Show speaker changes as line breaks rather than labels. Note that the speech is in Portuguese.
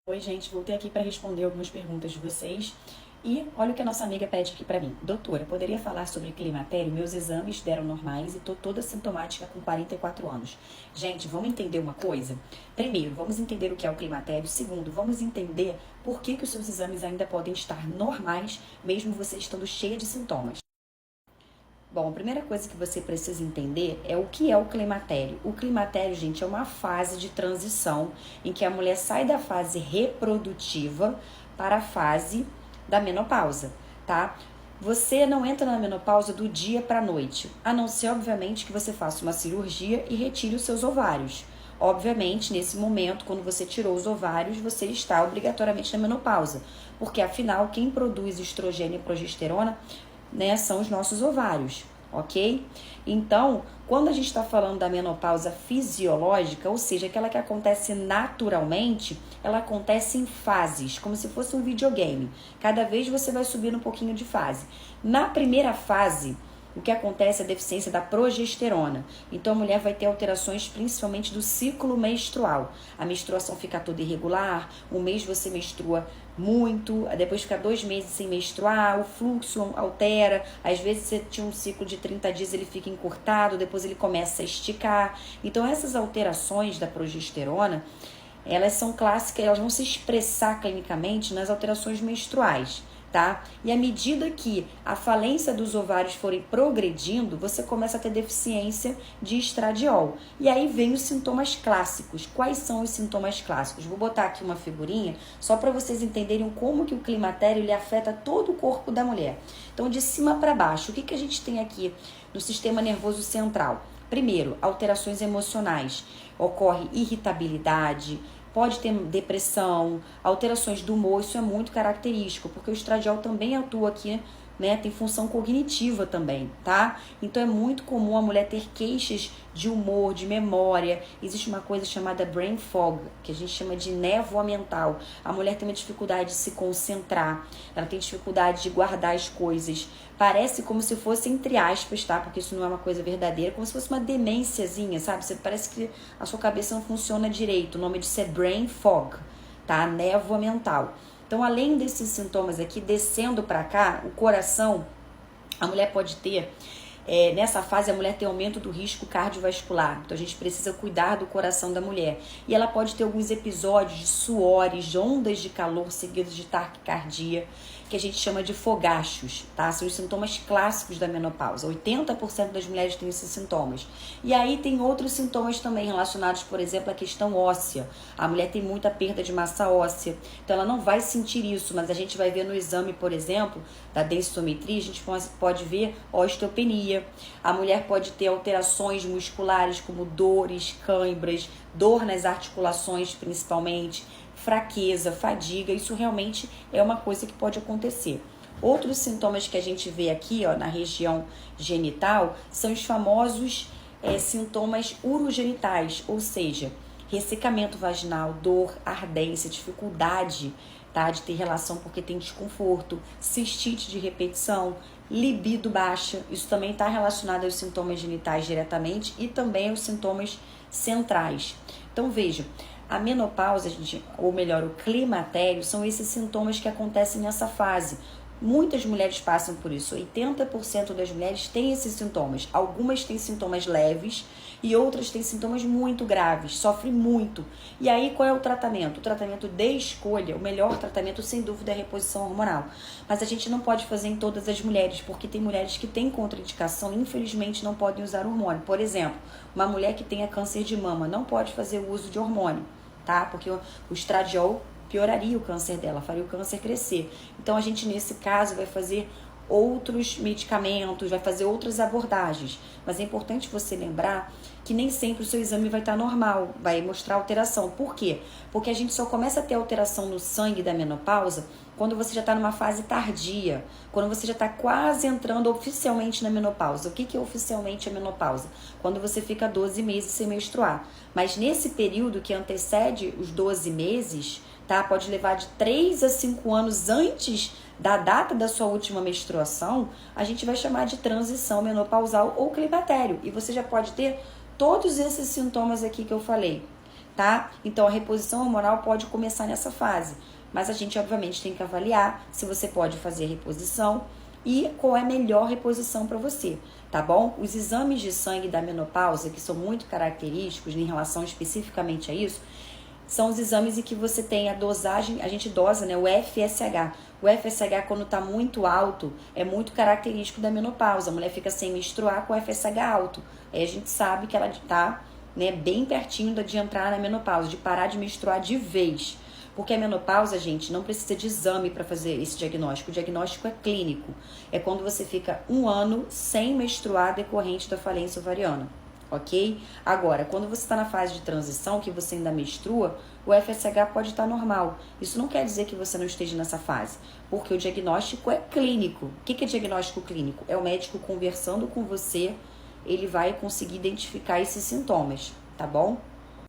Oi, gente, voltei aqui para responder algumas perguntas de vocês. E olha o que a nossa amiga pede aqui para mim. Doutora, poderia falar sobre climatério? Meus exames deram normais e tô toda sintomática com 44 anos. Gente, vamos entender uma coisa? Primeiro, vamos entender o que é o climatério. Segundo, vamos entender por que os seus exames ainda podem estar normais, mesmo você estando cheia de sintomas. Bom, a primeira coisa que você precisa entender é o que é o climatério. O climatério, gente, é uma fase de transição em que a mulher sai da fase reprodutiva para a fase da menopausa, tá? Você não entra na menopausa do dia para a noite, a não ser, obviamente, que você faça uma cirurgia e retire os seus ovários. Obviamente, nesse momento, quando você tirou os ovários, você está obrigatoriamente na menopausa, porque afinal, quem produz estrogênio e progesterona, né, são os nossos ovários, ok? Então, quando a gente está falando da menopausa fisiológica, ou seja, aquela que acontece naturalmente, ela acontece em fases, como se fosse um videogame. Cada vez você vai subindo um pouquinho de fase. Na primeira fase, o que acontece é a deficiência da progesterona. Então a mulher vai ter alterações principalmente do ciclo menstrual. A menstruação fica toda irregular, um mês você menstrua muito, depois fica 2 meses sem menstruar, o fluxo altera, às vezes você tinha um ciclo de 30 dias, ele fica encurtado, depois ele começa a esticar. Então essas alterações da progesterona, elas são clássicas, elas vão se expressar clinicamente nas alterações menstruais, tá? E à medida que a falência dos ovários forem progredindo, você começa a ter deficiência de estradiol. E aí vem os sintomas clássicos. Quais são os sintomas clássicos? Vou botar aqui uma figurinha só para vocês entenderem como que o climatério ele afeta todo o corpo da mulher. Então, de cima para baixo, o que a gente tem aqui no sistema nervoso central? Primeiro, alterações emocionais. Ocorre irritabilidade, pode ter depressão, alterações do humor, isso é muito característico, porque o estradiol também atua aqui, né? Tem função cognitiva também, tá? Então é muito comum a mulher ter queixas de humor, de memória. Existe uma coisa chamada brain fog, que a gente chama de névoa mental. A mulher tem uma dificuldade de se concentrar, ela tem dificuldade de guardar as coisas. Parece como se fosse entre aspas, tá? Porque isso não é uma coisa verdadeira, como se fosse uma demênciazinha, sabe? Você parece que a sua cabeça não funciona direito. O nome disso é brain fog, tá? Névoa mental. Então, além desses sintomas aqui, descendo para cá, o coração, a mulher pode ter, nessa fase, a mulher tem aumento do risco cardiovascular. Então, a gente precisa cuidar do coração da mulher. E ela pode ter alguns episódios de suores, de ondas de calor seguidos de taquicardia, que a gente chama de fogachos, tá? São os sintomas clássicos da menopausa. 80% das mulheres têm esses sintomas. E aí tem outros sintomas também relacionados, por exemplo, à questão óssea. A mulher tem muita perda de massa óssea, então ela não vai sentir isso, mas a gente vai ver no exame, por exemplo, da densitometria, a gente pode ver osteopenia. A mulher pode ter alterações musculares como dores, câimbras, dor nas articulações principalmente, fraqueza, fadiga, isso realmente é uma coisa que pode acontecer. Outros sintomas que a gente vê aqui, ó, na região genital, são os famosos sintomas urogenitais, ou seja, ressecamento vaginal, dor, ardência, dificuldade, tá, de ter relação porque tem desconforto, cistite de repetição, libido baixa, isso também está relacionado aos sintomas genitais diretamente e também aos sintomas centrais. Então veja, a menopausa, gente, ou melhor, o climatério, são esses sintomas que acontecem nessa fase. Muitas mulheres passam por isso, 80% das mulheres têm esses sintomas. Algumas têm sintomas leves e outras têm sintomas muito graves, sofrem muito. E aí qual é o tratamento? O tratamento de escolha, o melhor tratamento sem dúvida é a reposição hormonal. Mas a gente não pode fazer em todas as mulheres, porque tem mulheres que têm contraindicação e infelizmente não podem usar hormônio. Por exemplo, uma mulher que tenha câncer de mama não pode fazer o uso de hormônio, tá? Porque o estradiol pioraria o câncer dela, faria o câncer crescer. Então a gente nesse caso vai fazer outros medicamentos, vai fazer outras abordagens. Mas é importante você lembrar que nem sempre o seu exame vai estar normal, vai mostrar alteração. Por quê? Porque a gente só começa a ter alteração no sangue da menopausa quando você já está numa fase tardia, quando você já está quase entrando oficialmente na menopausa. O que é oficialmente a menopausa? Quando você fica 12 meses sem menstruar. Mas nesse período que antecede os 12 meses, tá? Pode levar de 3 a 5 anos antes da data da sua última menstruação, a gente vai chamar de transição menopausal ou climatério. E você já pode ter todos esses sintomas aqui que eu falei. tá? Então a reposição hormonal pode começar nessa fase, mas a gente obviamente tem que avaliar se você pode fazer a reposição e qual é a melhor reposição para você, tá bom? Os exames de sangue da menopausa, que são muito característicos em relação especificamente a isso, são os exames em que você tem a dosagem, a gente dosa, né, o FSH. O FSH, quando está muito alto, é muito característico da menopausa. A mulher fica sem menstruar com o FSH alto. Aí a gente sabe que ela está, né, bem pertinho de entrar na menopausa, de parar de menstruar de vez. Porque a menopausa, gente, não precisa de exame para fazer esse diagnóstico. O diagnóstico é clínico. É quando você fica 1 ano sem menstruar decorrente da falência ovariana. Ok? Agora, quando você está na fase de transição, que você ainda menstrua, o FSH pode estar normal. Isso não quer dizer que você não esteja nessa fase, porque o diagnóstico é clínico. O que é diagnóstico clínico? É o médico conversando com você, ele vai conseguir identificar esses sintomas, tá bom?